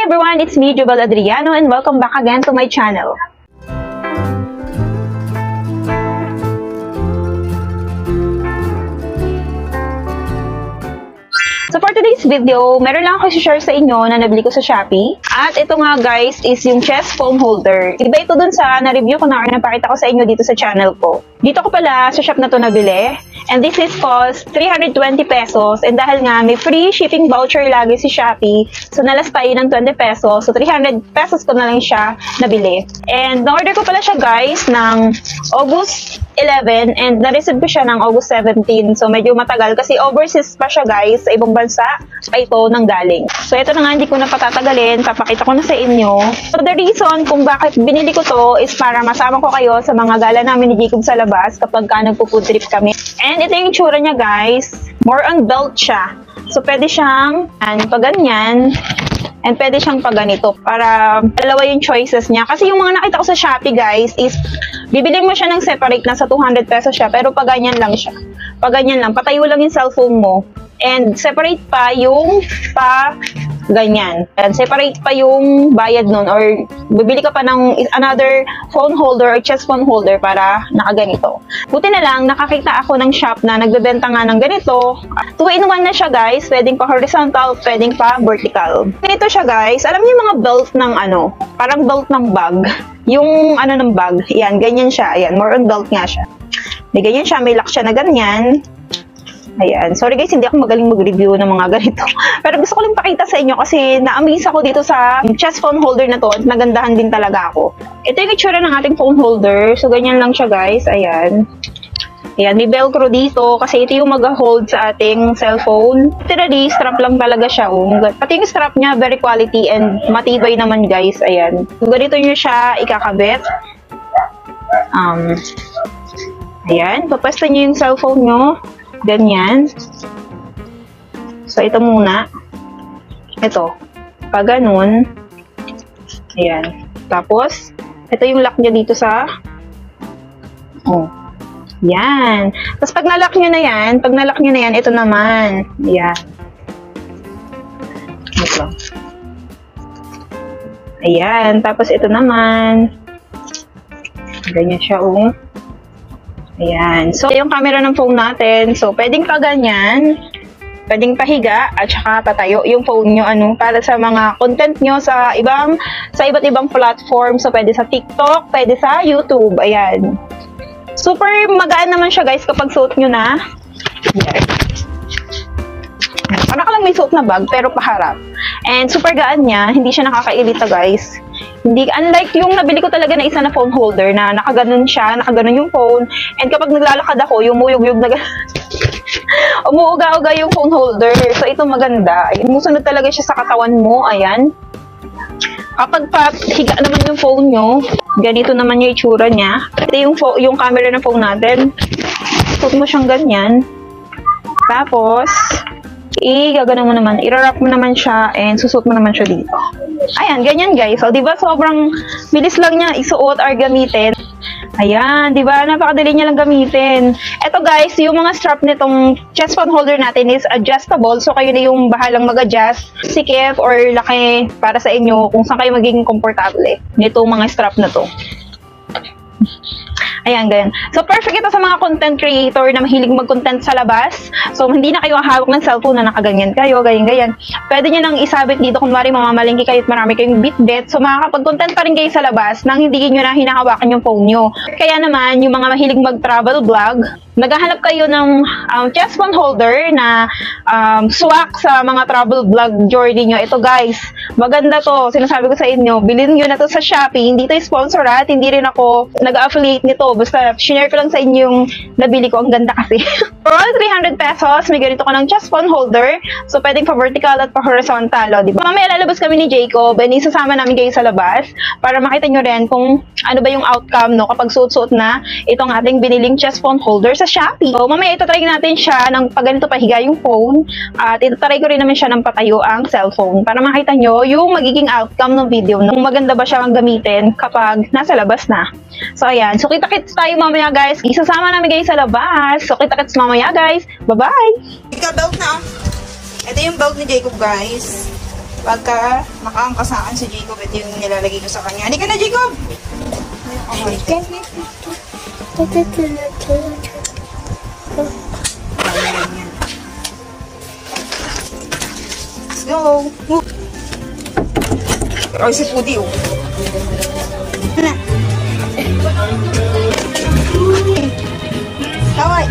everyone, it's me, Jubal Adriano, and welcome back again to my channel. So for today's video, meron lang ako i-share sa inyo na nabili ko sa Shopee. At ito nga guys is yung chest phone holder. Iba ito dun sa na-review ko na napakita ko sa inyo dito sa channel ko. Dito ko pala sa shop na to nabili. And this is cost 320 pesos. And dahil nga may free shipping voucher lagi si Shopee, so nalas tayo ng 20 pesos. So 300 pesos ko na lang siya nabili. And na-order ko pala siya guys ng August 11 and na-receive ko siya ng August 17. So medyo matagal kasi overseas pa siya guys, sa ibang bansa pa ito nang galing. So ito na nga, hindi ko na patatagalin, papakita ko na sa inyo. So the reason kung bakit binili ko to is para masama ko kayo sa mga gala namin ni Jacob sa labas kapag ka nagpo-food trip kami. And ito yung tsura niya guys, more on belt siya. So pwede siyang pag ganyan. And pwede siyang pag ganito para dalawa yung choices niya. Kasi yung mga nakita ko sa Shopee guys is bibili mo siya ng separate na sa 200 pesos siya pero pag ganyan lang siya. Pag ganyan lang, patayo lang yung cellphone mo. And separate pa yung ganyan. And separate pa yung bayad nun or bibili ka pa ng another phone holder or chest phone holder para nakaganito. Buti na lang, nakakita ako ng shop na nagbebenta nga ng ganito. 2-in-1 na siya guys. Pwedeng pa horizontal, pwedeng pa vertical. Ganito siya guys. Alam niyo yung mga belt ng parang belt ng bag. Yung ng bag. Yan, ganyan siya. Ayan, more on belt nga siya. May ganyan siya, may lock siya na ganyan. Ayan. Sorry guys, hindi ako magaling mag-review ng mga ganito. Pero gusto ko lang pakita sa inyo kasi na-amaze ako dito sa chest phone holder na to at nagandahan din talaga ako. Ito yung itsura ng ating phone holder. So, ganyan lang siya guys. Ayan. Ayan, may velcro dito kasi ito yung mag-hold sa ating cellphone. Literally, strap lang talaga siya. Pati yung strap niya, very quality and matibay naman guys. Ayan. So, ganito nyo siya ikakabit. Ayan. Papasta nyo yung cellphone nyo. Ganyan. So, ito muna. Ito. Pag ganun. Ayan. Tapos, ito yung lock niya dito sa yan. Tapos, pag nalock nyo na yan, ito naman. Ayan. Ito. Ayan. Tapos, ito naman. Ganyan siya, Ayan. So, yung camera ng phone natin. So, pwedeng pa ganyan. Pwedeng pahiga at saka patayo yung phone nyo para sa mga content nyo sa iba't ibang platform. So, pwede sa TikTok, pwede sa YouTube. Ayan. Super magaan naman siya guys kapag suot nyo na. Ayan. Para ka lang may suot na bag pero paharap. And super gaan niya. Hindi siya nakakairita guys. Unlike yung nabili ko talaga na isa na phone holder na nakaganon siya, nakaganon yung phone. And kapag naglalakad ako, yung umuyog-yog na umuuga-uga yung phone holder. So, ito maganda. Musunod talaga siya sa katawan mo. Ayan. Kapag higa naman yung phone nyo, ganito naman yung itsura niya. Ito yung camera ng phone natin. Suot mo siyang ganyan. Tapos, gagana mo naman, i-wrap mo naman siya and susot mo naman siya dito. Ayan, ganyan guys. So, diba sobrang bilis lang niya isuot or gamitin. Ayan, diba? Napakadali niya lang gamitin. Ito guys, yung mga strap nitong chest phone holder natin is adjustable. So, kayo na yung bahalang mag-adjust. Sikip or laki para sa inyo kung saan kayo magiging komportable nitong mga strap na to. Ayan, ganyan. So, perfect ito sa mga content creator na mahilig mag-content sa labas. So, hindi na kayo hawak ng cellphone na nakaganyan kayo, ganyan. Pwede nyo nang isabit dito kung mamamalingki kayo at marami kayong bit-bit. So, makakapag-content pa rin kayo sa labas nang hindi nyo na hinahawakan yung phone nyo. Kaya naman, yung mga mahilig mag-travel vlog, naghahanap kayo ng chest phone holder na swak sa mga travel vlog journey nyo. Ito guys, maganda to. Sinasabi ko sa inyo, bilhin nyo na to sa Shopee. Hindi to sponsor at hindi rin ako nag-affiliate nito. Basta, shinare ko lang sa inyo yung nabili ko. Ang ganda kasi. For all 300 pesos, may ganito ko ng chest phone holder. So, pwedeng pa vertical at pa horizontal. Diba? Mamaya lalabas kami ni Jacob and isasama namin kayo sa labas para makita nyo rin kung ano ba yung outcome kapag suot-suot na itong ating biniling chest phone holder sa Shopee. So, mamaya itatry natin siya ng pag ganito pahiga yung phone at itatry ko rin naman siya ng patayo ang cellphone para makita nyo yung magiging outcome ng video kung maganda ba siya gamitin kapag nasa labas na. So, ayan. So, kita-kits tayo mamaya guys. Isasama namin kayo sa labas. So, kita-kits mamaya guys. Bye-bye! Ika, belt na. Ito yung belt ni Jacob guys. Pagka nakaangkas sa akin si Jacob, ito yung nilalagay ko sa kanya. Halika na, Jacob! Okay. Let's go! Ay, si Pudi, oh. Ano? Kaway!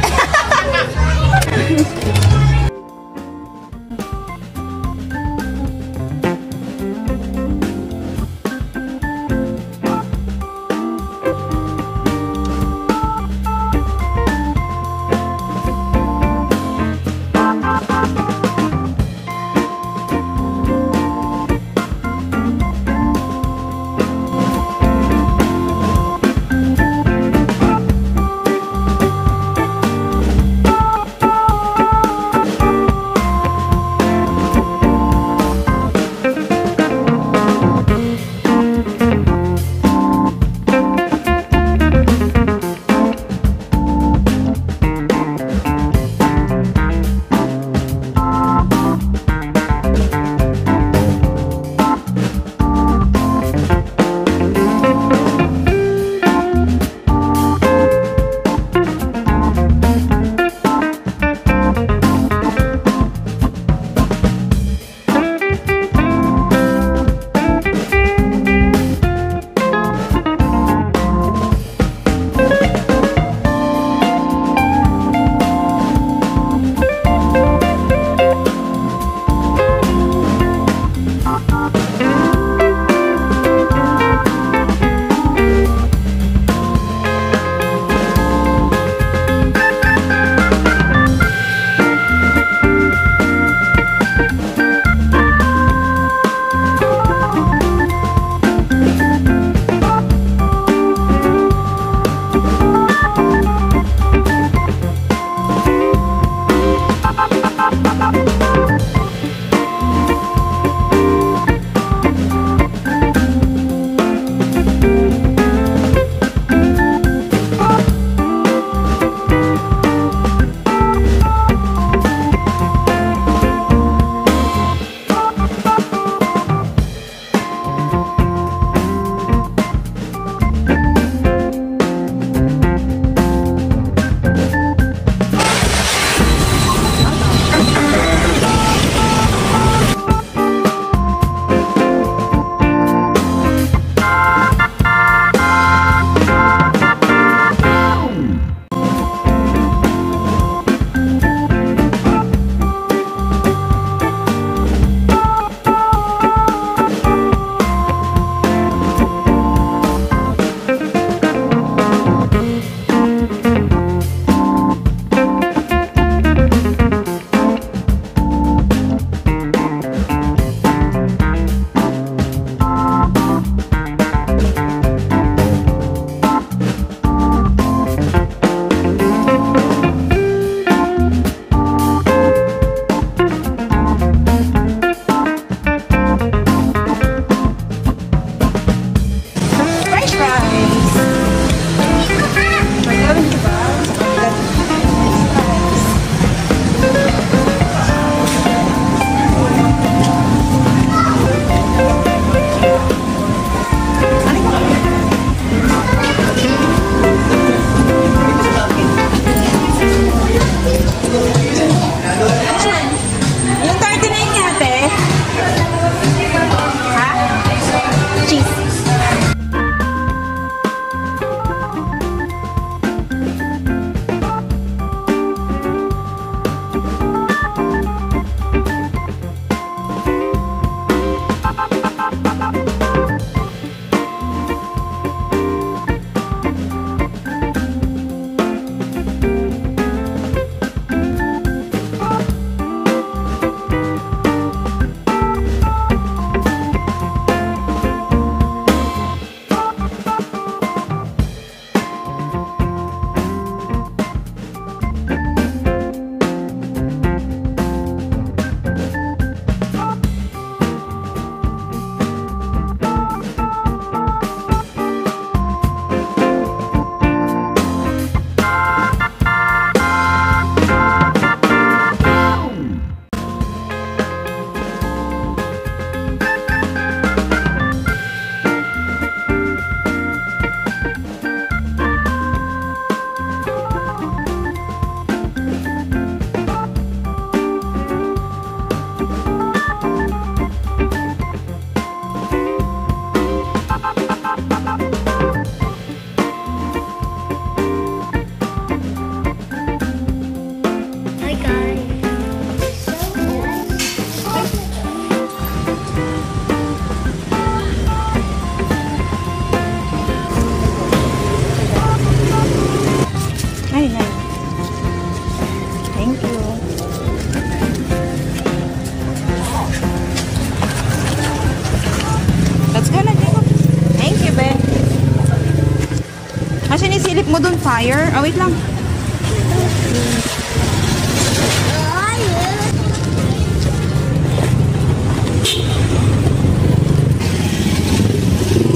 Check mo dun, fire. Ah, wait lang.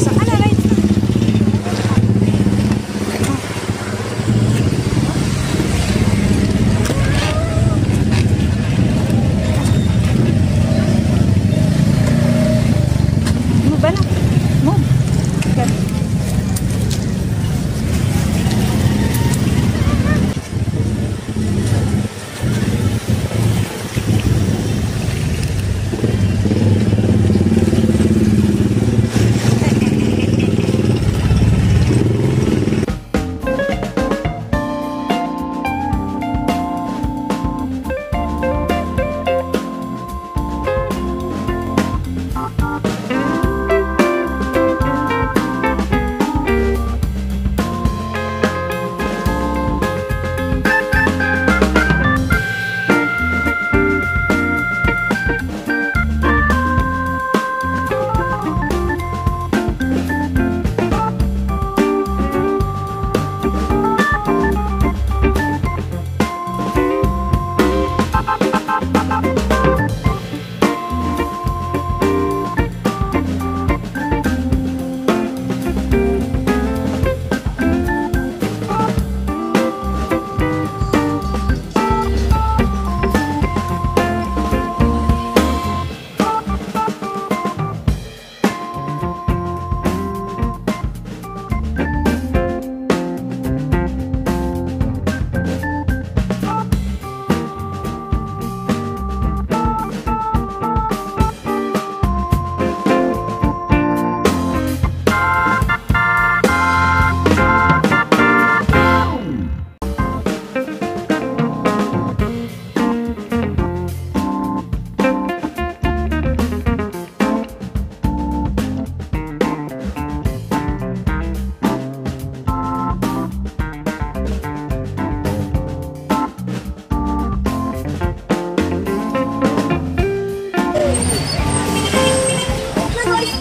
Saka na, right? Move ba na? Move. Okay.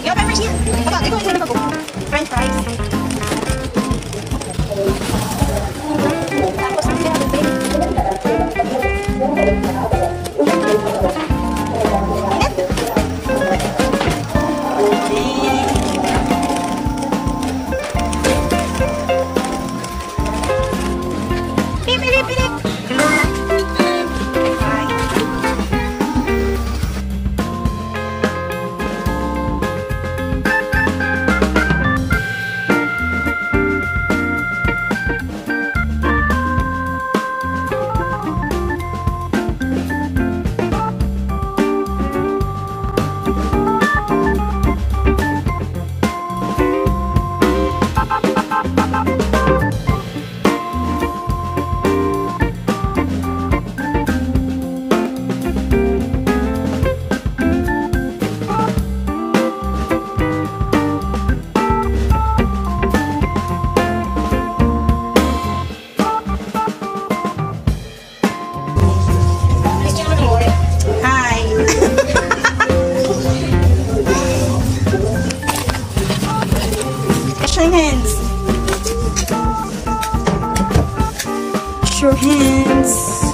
Yo, peppers here. Aba, ito ang ko. French fries. Tapos, Pilip. Wash your hands.